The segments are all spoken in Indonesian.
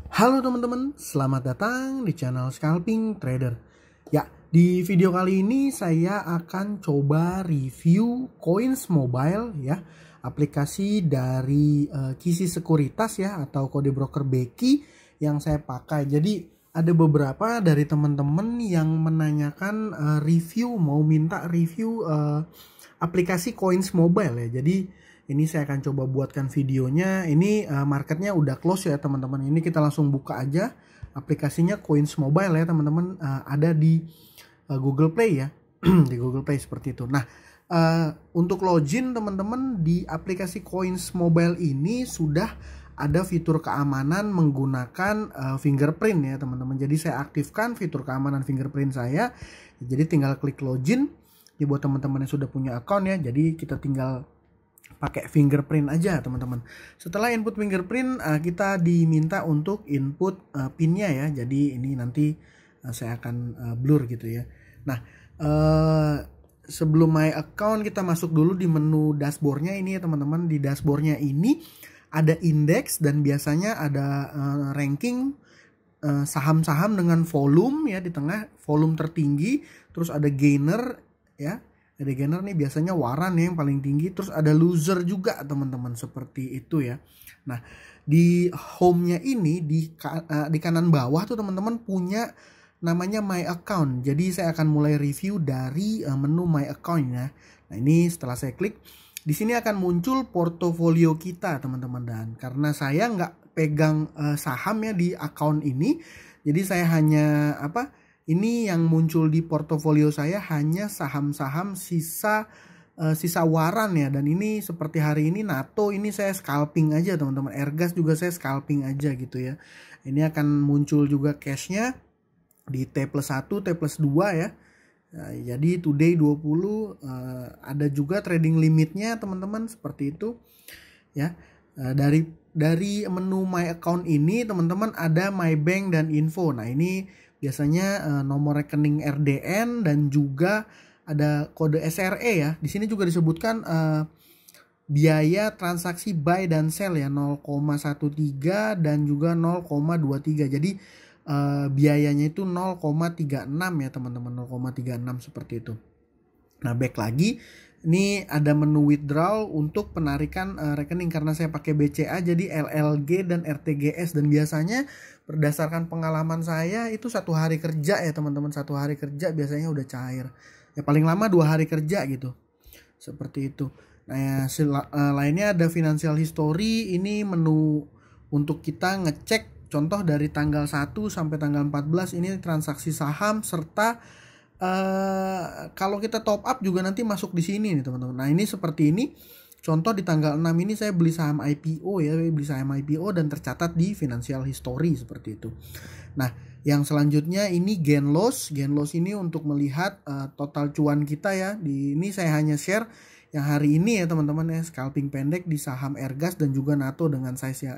Halo teman-teman, selamat datang di channel Scalping Trader. Ya, di video kali ini saya akan coba review Coins Mobile ya, aplikasi dari Kisi Sekuritas ya atau kode broker Beki yang saya pakai. Jadi ada beberapa dari teman-teman yang menanyakan mau minta review aplikasi Coins Mobile ya. Jadi ini saya akan coba buatkan videonya. Ini marketnya udah close ya teman-teman. Ini kita langsung buka aja aplikasinya Coins Mobile ya teman-teman. Ada di Google Play ya. Di Google Play seperti itu. Nah, untuk login teman-teman di aplikasi Coins Mobile ini sudah ada fitur keamanan menggunakan fingerprint ya teman-teman. Jadi saya aktifkan fitur keamanan fingerprint saya. Jadi tinggal klik login. Ya buat teman-teman yang sudah punya account ya. Jadi kita tinggal pakai fingerprint aja teman-teman. Setelah input fingerprint kita diminta untuk input pinnya ya. Jadi ini nanti saya akan blur gitu ya. Nah sebelum my account kita masuk dulu di menu dashboardnya ini ya teman-teman. Di dashboardnya ini ada indeks dan biasanya ada ranking saham-saham dengan volume ya di tengah, volume tertinggi. Terus ada gainer ya. Ada gainer nih biasanya waran yang paling tinggi. Terus ada loser juga teman-teman, seperti itu ya. Nah di home-nya ini di kanan bawah tuh teman-teman punya namanya my account. Jadi saya akan mulai review dari menu my account ya. Nah ini setelah saya klik, di sini akan muncul portofolio kita teman-teman. Dan karena saya nggak pegang saham ya di account ini, jadi saya hanya ini yang muncul di portofolio saya hanya saham-saham sisa waran ya. Dan ini seperti hari ini NATO ini saya scalping aja teman-teman. Airgas juga saya scalping aja gitu ya. Ini akan muncul juga cashnya di T+1, T+2 ya. Nah, jadi today 20 ada juga trading limitnya teman-teman, seperti itu ya. Dari menu my account ini teman-teman ada my bank dan info. Nah ini biasanya nomor rekening RDN dan juga ada kode SRE ya. Di sini juga disebutkan biaya transaksi buy dan sell ya 0,13 dan juga 0,23. Jadi biayanya itu 0,36 ya teman-teman, 0,36 seperti itu. Nah back lagi, ini ada menu withdrawal untuk penarikan rekening. Karena saya pakai BCA jadi LLG dan RTGS. Dan biasanya berdasarkan pengalaman saya itu 1 hari kerja ya teman-teman. 1 hari kerja biasanya udah cair. Ya paling lama 2 hari kerja gitu. Seperti itu. Nah lainnya ada financial history. Ini menu untuk kita ngecek contoh dari tanggal 1 sampai tanggal 14 ini transaksi saham, serta kalau kita top up juga nanti masuk di sini nih teman-teman. Nah ini seperti ini. Contoh di tanggal 6 ini saya beli saham IPO ya, beli saham IPO dan tercatat di financial history seperti itu. Nah yang selanjutnya ini gain loss. Gain loss ini untuk melihat total cuan kita ya. Di ini saya hanya share yang hari ini ya teman-teman ya, scalping pendek di saham Airgas dan juga NATO dengan size ya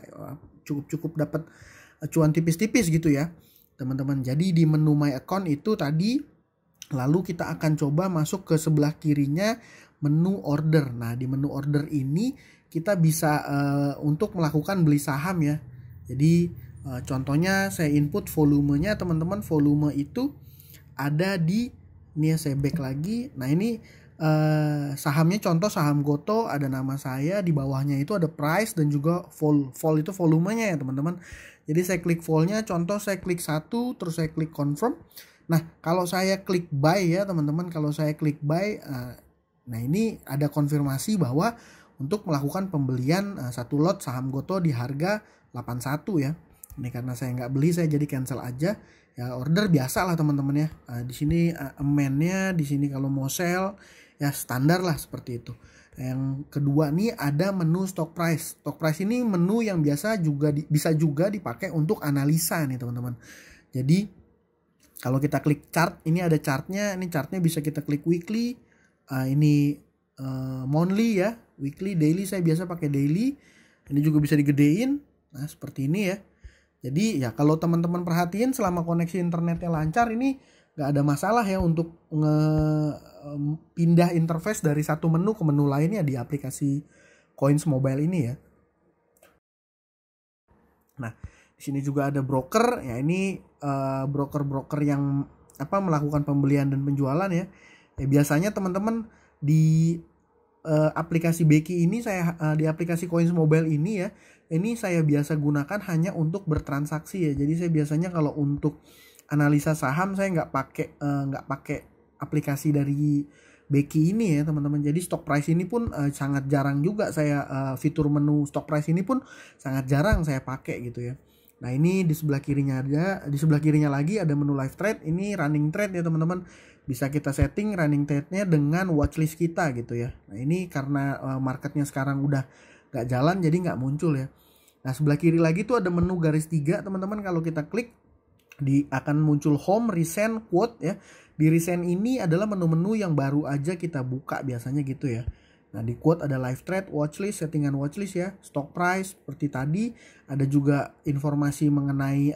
cukup dapat cuan tipis-tipis gitu ya teman-teman. Jadi di menu my account itu tadi. Lalu kita akan coba masuk ke sebelah kirinya menu order. Nah di menu order ini kita bisa untuk melakukan beli saham ya. Jadi contohnya saya input volumenya teman-teman. Volume itu ada di ini ya, saya back lagi. Nah ini sahamnya contoh saham Goto, ada nama saya. Di bawahnya itu ada price dan juga vol itu volumenya ya teman-teman. Jadi saya klik volnya, contoh saya klik 1 terus saya klik confirm. Nah kalau saya klik buy ya teman-teman, kalau saya klik buy, nah ini ada konfirmasi bahwa untuk melakukan pembelian 1 lot saham Goto di harga 81 ya. Ini karena saya nggak beli, saya jadi cancel aja. Ya order biasa lah teman-teman ya. Di sini amendnya, di sini kalau mau sell ya standar lah seperti itu. Yang kedua nih ada menu stock price. Stock price ini menu yang biasa juga bisa juga dipakai untuk analisa nih teman-teman. Jadi kalau kita klik chart, ini ada chartnya. Ini chartnya bisa kita klik weekly. Ini monthly ya. Weekly, daily saya biasa pakai daily. Ini juga bisa digedein. Nah seperti ini ya. Jadi ya kalau teman-teman perhatiin selama koneksi internetnya lancar, ini nggak ada masalah ya untuk pindah interface dari satu menu ke menu lainnya di aplikasi Coins Mobile ini ya. Nah Di sini juga ada broker, ya ini broker-broker yang melakukan pembelian dan penjualan ya. Biasanya teman-teman di aplikasi Beki ini di aplikasi Coins Mobile ini ya, ini saya biasa gunakan hanya untuk bertransaksi ya. Jadi saya biasanya kalau untuk analisa saham saya nggak pakai aplikasi dari Beki ini ya teman-teman. Jadi stock price ini pun sangat jarang juga saya fitur menu stock price ini pun sangat jarang saya pakai gitu ya. Nah ini di sebelah kirinya lagi ada menu live trade, ini running trade ya teman-teman. Bisa kita setting running trade-nya dengan watchlist kita gitu ya. Nah ini karena marketnya sekarang udah nggak jalan jadi nggak muncul ya. Nah sebelah kiri lagi tuh ada menu garis 3 teman-teman. Kalau kita klik akan muncul home, recent, quote ya. Di recent ini adalah menu-menu yang baru aja kita buka biasanya gitu ya. Nah di quote ada live trade, watchlist, settingan watchlist ya, stock price seperti tadi, ada juga informasi mengenai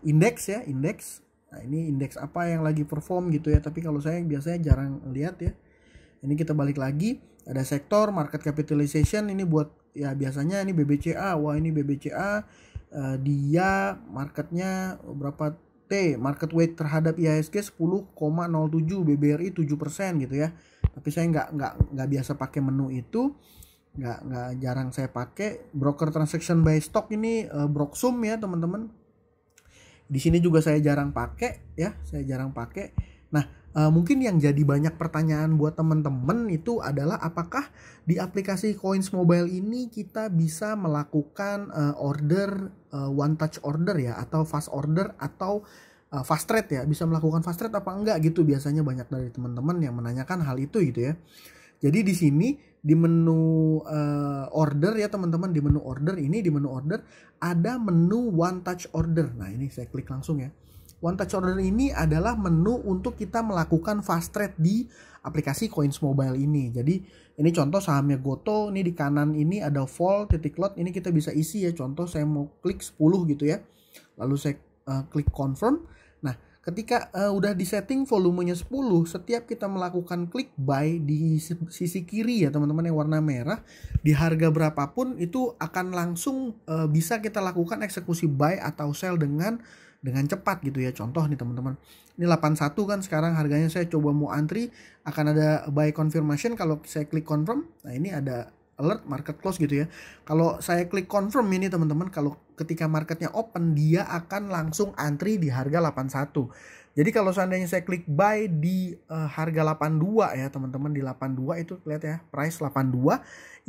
indeks ya, indeks. Nah ini indeks apa yang lagi perform gitu ya, tapi kalau saya biasanya jarang lihat ya. Ini kita balik lagi, ada sektor, market capitalization, ini buat ya biasanya ini BBCA, wah ini BBCA dia marketnya berapa T, market weight terhadap IHSG 10,07, BBRI 7% gitu ya. Tapi saya nggak biasa pakai menu itu, nggak jarang saya pakai. Broker transaction by stock ini Broksum ya teman-teman. Di sini juga saya jarang pakai ya, Nah mungkin yang jadi banyak pertanyaan buat teman-teman itu adalah apakah di aplikasi Coins Mobile ini kita bisa melakukan order one touch order ya, atau fast order atau fast trade ya, bisa melakukan fast trade apa enggak gitu. Biasanya banyak dari teman-teman yang menanyakan hal itu gitu ya. Jadi di sini di menu order ya teman-teman, di menu order ada menu one touch order. Nah ini saya klik langsung ya. One touch order ini adalah menu untuk kita melakukan fast trade di aplikasi Coins Mobile ini. Jadi ini contoh sahamnya Goto, ini di kanan ini ada vol titik lot, ini kita bisa isi ya. Contoh saya mau klik 10 gitu ya. Lalu saya klik confirm. Nah, ketika udah disetting volumenya 10, setiap kita melakukan klik buy di sisi kiri ya teman-teman yang warna merah, di harga berapapun itu akan langsung bisa kita lakukan eksekusi buy atau sell dengan cepat gitu ya. Contoh nih teman-teman, ini 81 kan sekarang harganya, saya coba mau antri, akan ada buy confirmation kalau saya klik confirm. Nah ini ada alert market close gitu ya. Kalau saya klik confirm ini teman-teman, kalau ketika marketnya open dia akan langsung antri di harga 81. Jadi kalau seandainya saya klik buy di harga 82 ya teman-teman, di 82 itu lihat ya, price 82,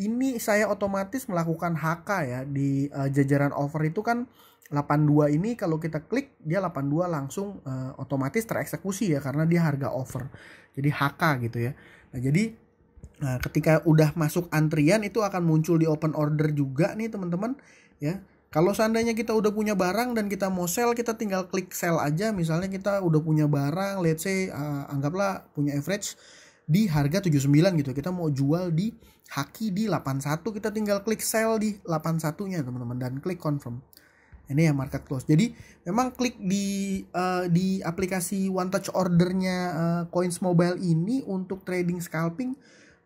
ini saya otomatis melakukan HK ya. Di jajaran offer itu kan 82 ini kalau kita klik dia 82 langsung otomatis tereksekusi ya, karena dia harga offer. Jadi HK gitu ya. Nah jadi ketika udah masuk antrian itu akan muncul di open order juga nih teman-teman ya. Kalau seandainya kita udah punya barang dan kita mau sell, kita tinggal klik sell aja. Misalnya kita udah punya barang, let's say anggaplah punya average di harga 79 gitu. Kita mau jual di Haki di 81, kita tinggal klik sell di 81-nya teman-teman dan klik confirm. Ini ya market close. Jadi memang klik di aplikasi one touch ordernya Coins Mobile ini untuk trading scalping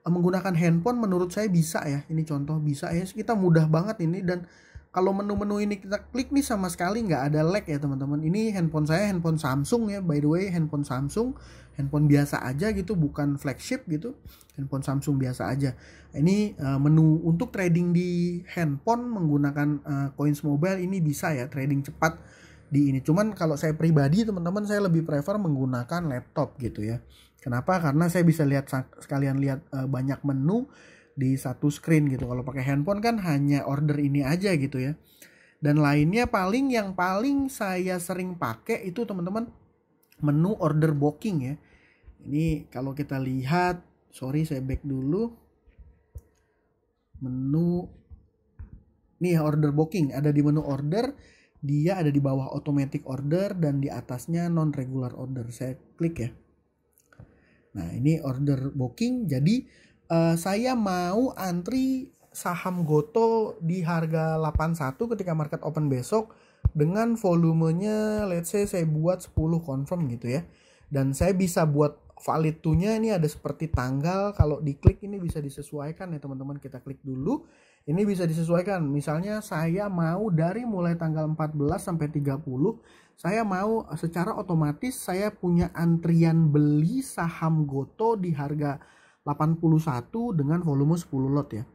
menggunakan handphone menurut saya bisa ya. Ini contoh bisa ya. Kita mudah banget ini, dan kalau menu-menu ini kita klik nih sama sekali nggak ada lag ya teman-teman. Ini handphone saya handphone Samsung ya, by the way handphone Samsung, handphone biasa aja gitu, bukan flagship gitu, handphone Samsung biasa aja. Ini menu untuk trading di handphone menggunakan Coins Mobile ini bisa ya, trading cepat di ini. Cuman kalau saya pribadi teman-teman, saya lebih prefer menggunakan laptop gitu ya. Kenapa? Karena saya bisa sekalian lihat banyak menu di satu screen gitu. Kalau pakai handphone kan hanya order ini aja gitu ya. Dan lainnya yang paling saya sering pakai itu teman-teman menu order booking ya. Ini kalau kita lihat, sorry saya back dulu. Menu nih order booking ada di menu order, dia ada di bawah automatic order dan di atasnya non regular order. Saya klik ya. Nah, ini order booking. Jadi saya mau antri saham Goto di harga 81 ketika market open besok dengan volumenya let's say saya buat 10 confirm gitu ya. Dan saya bisa buat valid to-nya ini ada seperti tanggal, kalau diklik ini bisa disesuaikan ya teman-teman. Kita klik dulu. Ini bisa disesuaikan. Misalnya saya mau dari mulai tanggal 14 sampai 30, saya mau secara otomatis saya punya antrian beli saham Goto di harga 81 dengan volume 10 lot ya.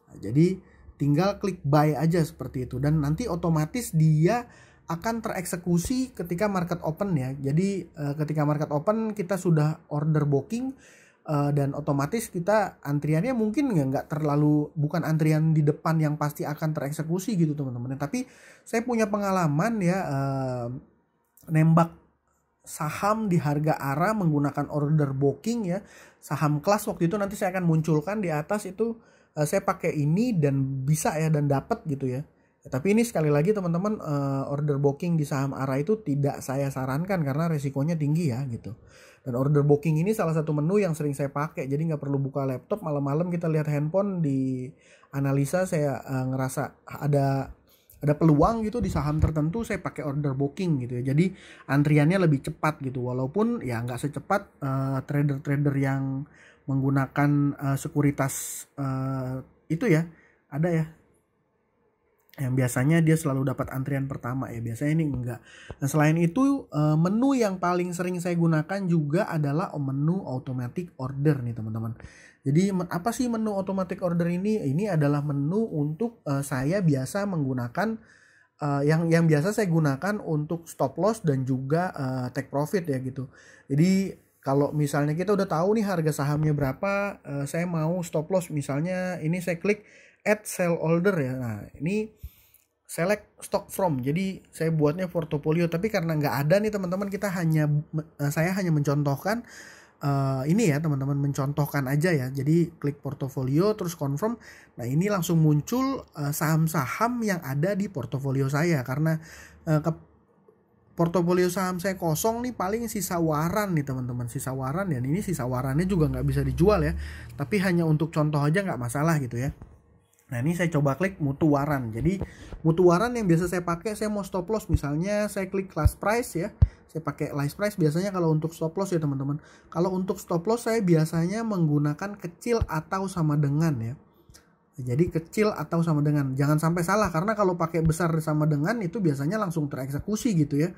Nah, jadi tinggal klik buy aja seperti itu, dan nanti otomatis dia akan tereksekusi ketika market open ya. Jadi ketika market open kita sudah order booking, dan otomatis kita antriannya mungkin nggak terlalu, bukan antrian di depan yang pasti akan tereksekusi gitu teman-teman. Tapi saya punya pengalaman ya, nembak saham di harga ARA menggunakan order booking ya, saham kelas waktu itu, nanti saya akan munculkan di atas itu. Saya pakai ini dan bisa ya, dan dapat gitu ya. Tapi ini sekali lagi teman-teman, order booking di saham ARA itu tidak saya sarankan karena resikonya tinggi ya gitu. Dan order booking ini salah satu menu yang sering saya pakai, jadi nggak perlu buka laptop, malam-malam kita lihat handphone di analisa. Saya ngerasa ada peluang gitu di saham tertentu, saya pakai order booking gitu ya. Jadi antriannya lebih cepat gitu, walaupun ya nggak secepat trader-trader yang menggunakan sekuritas itu ya. Ada ya yang biasanya dia selalu dapat antrian pertama ya, biasanya ini enggak. Nah selain itu, menu yang paling sering saya gunakan juga adalah menu automatic order nih teman-teman. Jadi apa sih menu automatic order ini? Ini adalah menu untuk saya biasa menggunakan, yang biasa saya gunakan untuk stop loss dan juga take profit ya gitu. Jadi kalau misalnya kita udah tahu nih harga sahamnya berapa, saya mau stop loss, misalnya ini saya klik add sell order ya. Nah ini select stock from, jadi saya buatnya portofolio, tapi karena nggak ada nih teman-teman, saya hanya mencontohkan ini ya teman-teman, mencontohkan aja ya. Jadi klik portofolio terus confirm. Nah ini langsung muncul saham-saham yang ada di portofolio saya, karena portofolio saham saya kosong nih, paling sisa waran nih teman-teman, sisa waran, dan ini sisa warannya juga nggak bisa dijual ya, tapi hanya untuk contoh aja nggak masalah gitu ya. Nah ini saya coba klik mutu waran. Jadi mutu waran yang biasa saya pakai, saya mau stop loss misalnya saya klik last price ya, saya pakai last price biasanya kalau untuk stop loss ya teman-teman. Kalau untuk stop loss saya biasanya menggunakan kecil atau sama dengan ya. Jadi kecil atau sama dengan, jangan sampai salah, karena kalau pakai besar sama dengan itu biasanya langsung tereksekusi gitu ya.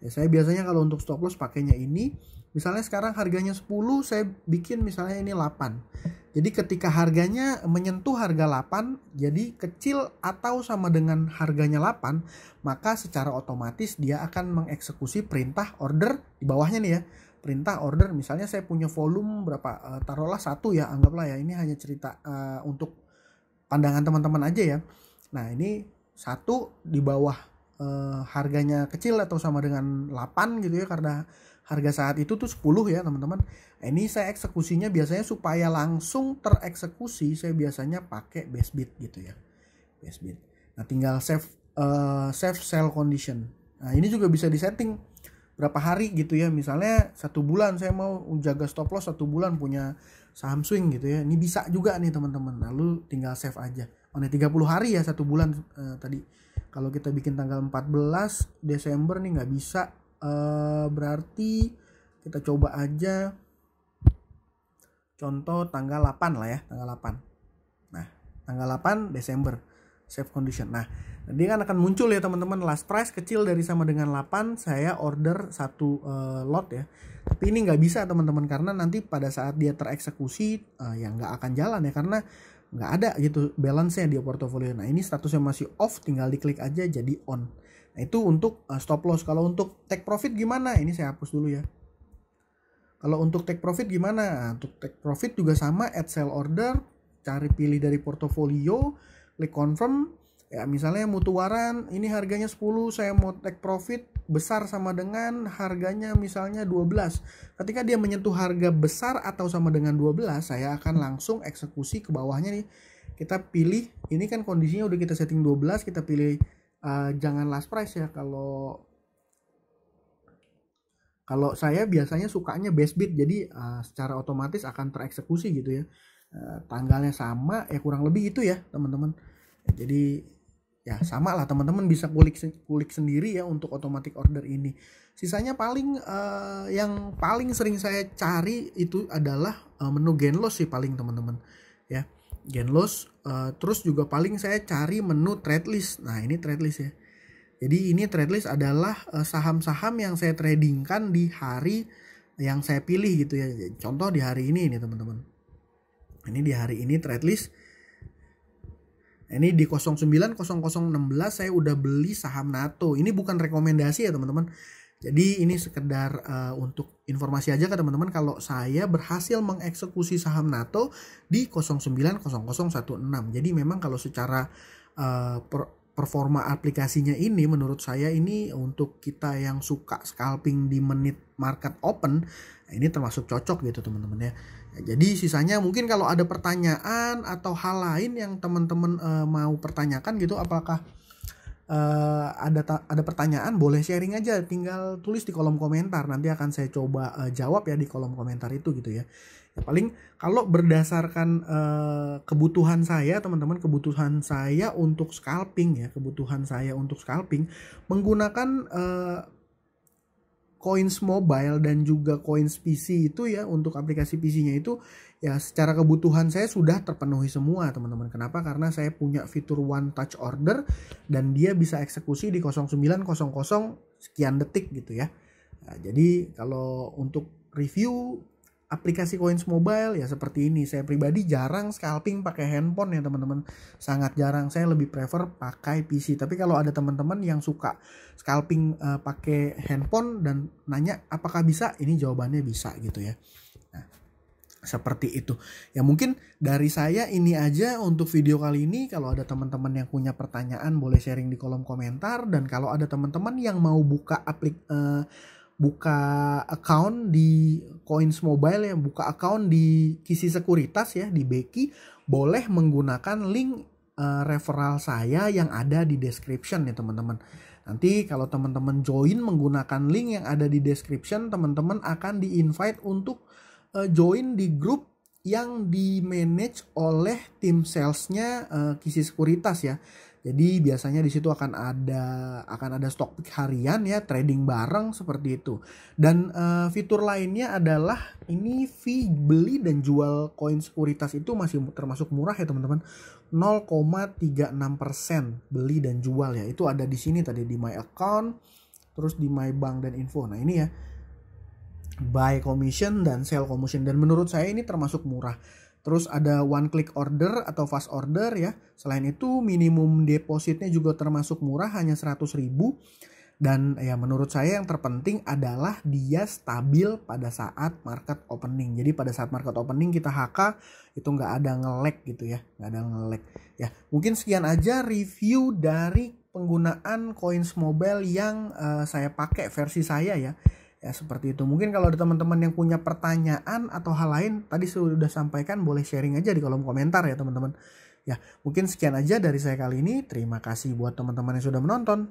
Saya biasanya kalau untuk stop loss pakainya ini. Misalnya sekarang harganya 10, saya bikin misalnya ini 8. Jadi ketika harganya menyentuh harga 8, jadi kecil atau sama dengan harganya 8, maka secara otomatis dia akan mengeksekusi perintah order di bawahnya nih ya. Perintah order, misalnya saya punya volume berapa, taruhlah 1 ya, anggaplah ya, ini hanya cerita untuk pandangan teman-teman aja ya. Nah ini 1 di bawah harganya kecil atau sama dengan 8 gitu ya, karena harga saat itu tuh 10 ya teman-teman. Nah, ini saya eksekusinya biasanya supaya langsung tereksekusi, saya biasanya pakai base bid gitu ya, base bid. Nah tinggal save sell condition. Nah ini juga bisa disetting berapa hari gitu ya, misalnya 1 bulan saya mau jaga stop loss 1 bulan punya saham swing gitu ya, ini bisa juga nih teman-teman. Lalu tinggal save aja. Oh ini 30 hari ya, 1 bulan tadi. Kalau kita bikin tanggal 14 Desember nih nggak bisa, berarti kita coba aja contoh tanggal 8 lah ya, tanggal 8. Nah tanggal 8 Desember save condition. Nah dia kan akan muncul ya teman-teman, last price kecil dari sama dengan 8, saya order 1 lot ya. Tapi ini nggak bisa teman-teman, karena nanti pada saat dia tereksekusi ya nggak akan jalan ya, karena nggak ada gitu balance-nya di portofolio. Nah ini statusnya masih off, tinggal diklik aja jadi on. Nah itu untuk stop loss. Kalau untuk take profit gimana? Ini saya hapus dulu ya. Kalau untuk take profit gimana? Nah, untuk take profit juga sama, add sell order, cari pilih dari portofolio, klik confirm. Ya misalnya mutu waran ini harganya 10, saya mau take profit besar sama dengan harganya misalnya 12. Ketika dia menyentuh harga besar atau sama dengan 12, saya akan langsung eksekusi ke bawahnya nih. Kita pilih, ini kan kondisinya udah kita setting 12, kita pilih jangan last price ya. Kalau saya biasanya sukanya base bid, jadi secara otomatis akan tereksekusi gitu ya. Tanggalnya sama ya, kurang lebih itu ya teman-teman. Jadi ya sama lah, teman-teman bisa kulik sendiri ya untuk automatic order ini. Sisanya paling yang paling sering saya cari itu adalah menu gain loss sih paling teman-teman ya. gain loss. Terus juga paling saya cari menu trade list. Nah ini trade list ya. Jadi ini trade list adalah saham-saham yang saya tradingkan di hari yang saya pilih gitu ya. Contoh di hari ini teman-teman. Ini di hari ini trade list. Ini di 09.0016 saya udah beli saham NATO. Ini bukan rekomendasi ya teman-teman. Jadi ini sekedar untuk informasi aja ke teman-teman kalau saya berhasil mengeksekusi saham NATO di 09.0016. Jadi memang kalau secara performa aplikasinya ini menurut saya ini untuk kita yang suka scalping di menit market open, ini termasuk cocok gitu teman-teman ya. Jadi sisanya mungkin kalau ada pertanyaan atau hal lain yang teman-teman mau pertanyakan gitu, apakah ada pertanyaan, boleh sharing aja, tinggal tulis di kolom komentar, nanti akan saya coba jawab ya di kolom komentar itu gitu ya. Ya paling kalau berdasarkan kebutuhan saya teman-teman, kebutuhan saya untuk scalping menggunakan Coins Mobile dan juga Coins PC itu ya, untuk aplikasi PC-nya itu ya secara kebutuhan saya sudah terpenuhi semua teman-teman. Kenapa? Karena saya punya fitur One Touch Order dan dia bisa eksekusi di 09.00 sekian detik gitu ya. Nah, jadi kalau untuk review aplikasi Coins Mobile ya seperti ini. Saya pribadi jarang scalping pakai handphone ya teman-teman. Sangat jarang, saya lebih prefer pakai PC. Tapi kalau ada teman-teman yang suka scalping pakai handphone dan nanya apakah bisa, ini jawabannya bisa gitu ya. Nah, seperti itu. Ya mungkin dari saya ini aja untuk video kali ini. Kalau ada teman-teman yang punya pertanyaan boleh sharing di kolom komentar. Dan kalau ada teman-teman yang mau buka account di Coins Mobile ya, buka account di Kisi Sekuritas ya, di Beki, boleh menggunakan link referral saya yang ada di description ya teman-teman. Nanti kalau teman-teman join menggunakan link yang ada di description, teman-teman akan di-invite untuk join di grup yang di-manage oleh tim salesnya Kisi Sekuritas ya. Jadi biasanya di situ akan ada stock pick harian ya, trading bareng seperti itu. Dan fitur lainnya adalah ini fee beli dan jual koin sekuritas itu masih termasuk murah ya teman-teman. 0,36% beli dan jual ya. Itu ada di sini tadi di my account, terus di my bank dan info. Nah, ini ya. Buy commission dan sell commission, dan menurut saya ini termasuk murah. Terus ada one click order atau fast order ya. Selain itu minimum depositnya juga termasuk murah, hanya 100.000. Dan ya menurut saya yang terpenting adalah dia stabil pada saat market opening. Jadi pada saat market opening kita HK itu nggak ada nge-lag gitu ya. Nggak ada nge-lag. Ya mungkin sekian aja review dari penggunaan Coins Mobile yang saya pakai versi saya ya. Ya seperti itu. Mungkin kalau ada teman-teman yang punya pertanyaan atau hal lain, tadi sudah sampaikan, boleh sharing aja di kolom komentar ya teman-teman. Ya mungkin sekian aja dari saya kali ini. Terima kasih buat teman-teman yang sudah menonton.